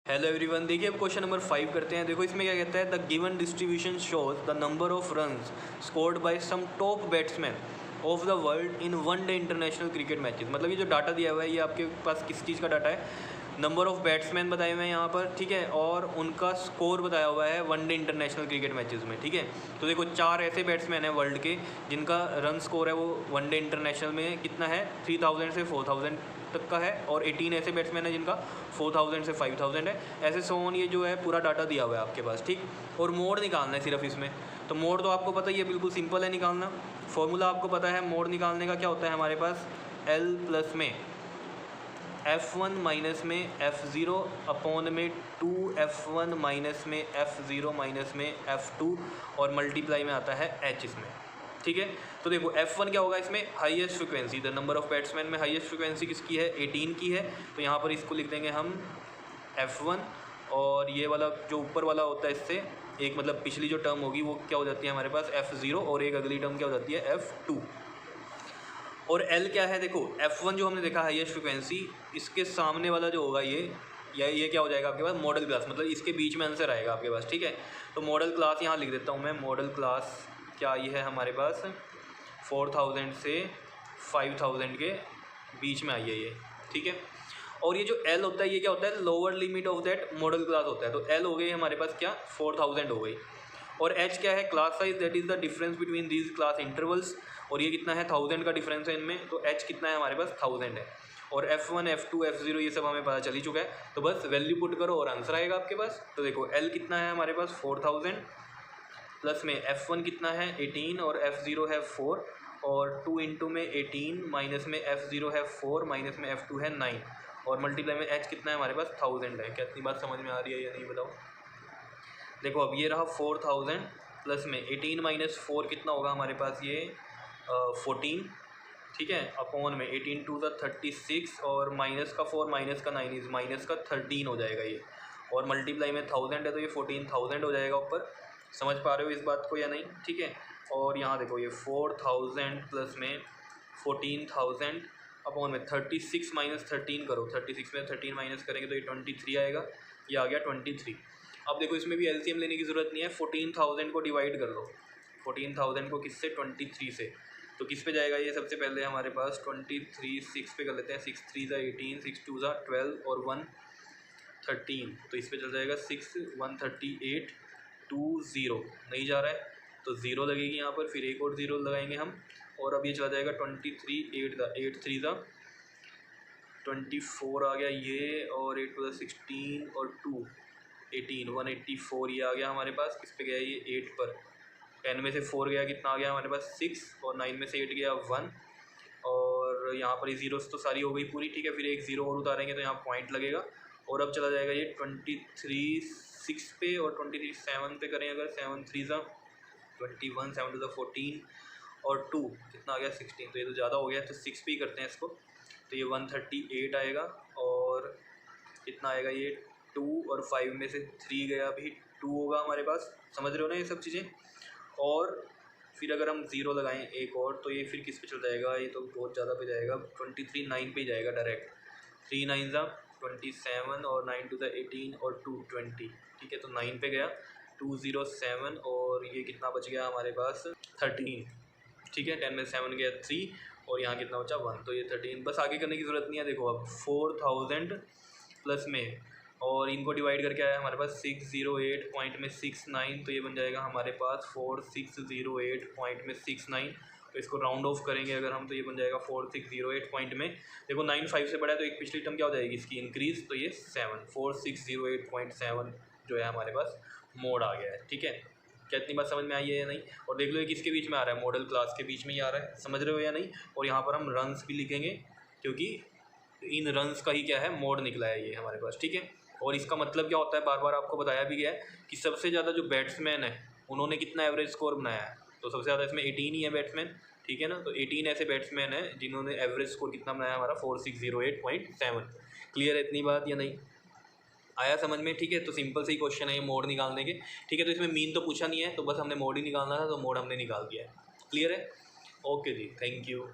Hello everyone, देखिए अब question number 5 करते हैं। देखो इसमें क्या कहता है, the given distribution shows the number of runs scored by some top batsman of the world in one day international cricket matches. मतलब ये जो डाटा दिया हुआ है ये आपके पास किस चीज़ का डाटा है, नंबर ऑफ बैट्समैन बताए हुए हैं यहाँ पर, ठीक है, और उनका स्कोर बताया हुआ है one day international cricket matches में, ठीक है। तो देखो 4 ऐसे बैट्समैन हैं वर्ल्ड के जिनका रन स्कोर है वो वन डे इंटरनेशनल में कितना है, 3000 से 4000 तक का है, और 18 ऐसे बैट्समैन हैं जिनका 4000 से 5000 है। ऐसे सोन ये जो है पूरा डाटा दिया हुआ है आपके पास, ठीक। और मोड निकालना है सिर्फ इसमें। तो मोड तो आपको पता ही है, बिल्कुल सिंपल है निकालना। फॉर्मूला आपको पता है मोड निकालने का, क्या होता है हमारे पास, L प्लस में F1 माइनस में F0 अपॉन में 2F1 माइनस में F0 माइनस में F2 और मल्टीप्लाई में आता है H इसमें, ठीक है। तो देखो F1 क्या होगा इसमें, highest frequency, the number of batsman में हाईएस्ट फ्रिक्वेंसी किसकी है, 18 की है। तो यहाँ पर इसको लिख देंगे हम F1, और ये वाला जो ऊपर वाला होता है इससे एक, मतलब पिछली जो टर्म होगी वो क्या हो जाती है हमारे पास F0, और एक अगली टर्म क्या हो जाती है F2। और L क्या है, देखो F1 जो हमने देखा हाईएस्ट फ्रिक्वेंसी, इसके सामने वाला जो होगा ये क्या हो जाएगा आपके पास, मॉडल क्लास, मतलब इसके बीच में आंसर आएगा आपके पास, ठीक है। तो मॉडल क्लास यहाँ लिख देता हूँ मैं, मॉडल क्लास क्या ये है हमारे पास 4000 से 5000 के बीच में आई है ये, ठीक है। और ये जो L होता है ये क्या होता है, lower limit of that model class होता है। तो L हो गई हमारे पास क्या, 4000 हो गई। और H क्या है, class size, that is the difference between these class intervals, और ये कितना है 1000 का डिफरेंस है इनमें। तो H कितना है हमारे पास 1000 है। और F1 F2 F0 ये सब हमें पता चल ही चुका है, तो बस वैल्यू पुट करो और आंसर आएगा आपके पास। तो देखो L कितना है हमारे पास 4000, प्लस में F1 कितना है 18 और F0 है 4, और 2 इंटू में 18 माइनस में F0 है 4 माइनस में F2 है 9, और मल्टीप्लाई में H कितना है हमारे पास 1000 है। क्या इतनी बात समझ में आ रही है या नहीं बताओ। देखो अब ये रहा 4000 प्लस में 18 माइनस 4 कितना होगा हमारे पास, ये 14, ठीक है, अपॉन में 18 टू द 36, और माइनस का 4 माइनस का 9 इज माइनस का 13 हो जाएगा ये, और मल्टीप्लाई में 1000 है तो ये 14000 हो जाएगा ऊपर। समझ पा रहे हो इस बात को या नहीं, ठीक है। और यहाँ देखो ये 4000 प्लस में 14000 अपॉन में 36 माइनस 13 करो, 36 में 13 माइनस करेंगे तो ये 23 आएगा, ये आ गया 23। अब देखो इसमें भी एलसीएम लेने की ज़रूरत नहीं है, 14000 को डिवाइड कर लो, 14000 को किससे, 23 से। तो किस पे जाएगा ये, सबसे पहले हमारे पास 23 6 पे कर लेते हैं, 6 3 ज़ा 18, 6 2 ज़ा 12 और 1 13, तो इस पे चल जाएगा 6 138 2 0, नहीं जा रहा है तो 0 लगेगी यहाँ पर, फिर एक और 0 लगाएंगे हम, और अब ये चला जाएगा 23 8 3 ज़ा 24 आ गया ये, और 8 2 ज़ा 16 और 2 18 184 ये आ गया हमारे पास। किस पे गया ये, 8 पर। 10 में से 4 गया, कितना आ गया हमारे पास 6, और 9 में से 8 गया 1, और यहाँ पर ये जीरोस तो सारी हो गई पूरी, ठीक है। फिर एक 0 और उतारेंगे तो यहाँ पॉइंट लगेगा, और अब चला जाएगा ये 23 6 पे, और 23 7 पे करें अगर, 7 3 ज़ा 21 7 2 ज़ा 14 और 2 कितना आ गया 16, तो ये तो ज़्यादा हो गया, तो 6 पे ही करते हैं इसको। तो ये 138 आएगा, और कितना आएगा ये 2, और 5 में से 3 गया, अभी 2 होगा हमारे पास। समझ रहे हो ना ये सब चीज़ें। और फिर अगर हम 0 लगाएं एक और, तो ये फिर किस पे चल जाएगा, ये तो बहुत ज़्यादा पे जाएगा, 23 9 पे जाएगा डायरेक्ट, 3 9 ज़ा 27 और 9 2 ज़ा 18 और 2 20, ठीक है। तो 9 पे गया 207, और ये कितना बच गया हमारे पास 13, ठीक है। 10 में 7 गया 3, और यहाँ कितना बचा 1, तो ये 13। बस आगे करने की ज़रूरत नहीं है। देखो अब 4000 प्लस में, और इनको डिवाइड करके आया हमारे पास 608 पॉइंट में 69, तो ये बन जाएगा हमारे पास 4608 पॉइंट में 69। तो इसको राउंड ऑफ करेंगे अगर हम, तो ये बन जाएगा 4608 पॉइंट में, देखो 9 5 से बड़ा है तो एक पिछली टर्म क्या हो जाएगी इसकी, इंक्रीज, तो ये 7 4608.7 जो है हमारे पास मोड आ गया है, ठीक है। क्या इतनी बात समझ में आई है या नहीं। और देख लो ये किसके बीच में आ रहा है, मॉडल क्लास के बीच में ही आ रहा है, समझ रहे हो या नहीं। और यहाँ पर हम रन्स भी लिखेंगे, क्योंकि इन रन्स का ही क्या है, मोड निकला है ये हमारे पास, ठीक है। और इसका मतलब क्या होता है, बार बार आपको बताया भी गया है कि सबसे ज़्यादा जो बैट्समैन है उन्होंने कितना एवरेज स्कोर बनाया है, तो सबसे ज़्यादा इसमें 18 ही है बैट्समैन, ठीक है ना। तो 18 ऐसे बैट्समैन हैं जिन्होंने एवरेज स्कोर कितना बनाया हमारा 4608.7। क्लियर है इतनी बात या नहीं, आया समझ में, ठीक है। तो सिंपल से ही क्वेश्चन है ये मोड निकालने के, ठीक है। तो इसमें मीन तो पूछा नहीं है, तो बस हमने मोड ही निकालना था, तो मोड हमने निकाल दिया है। क्लियर है, ओके जी, थैंक यू।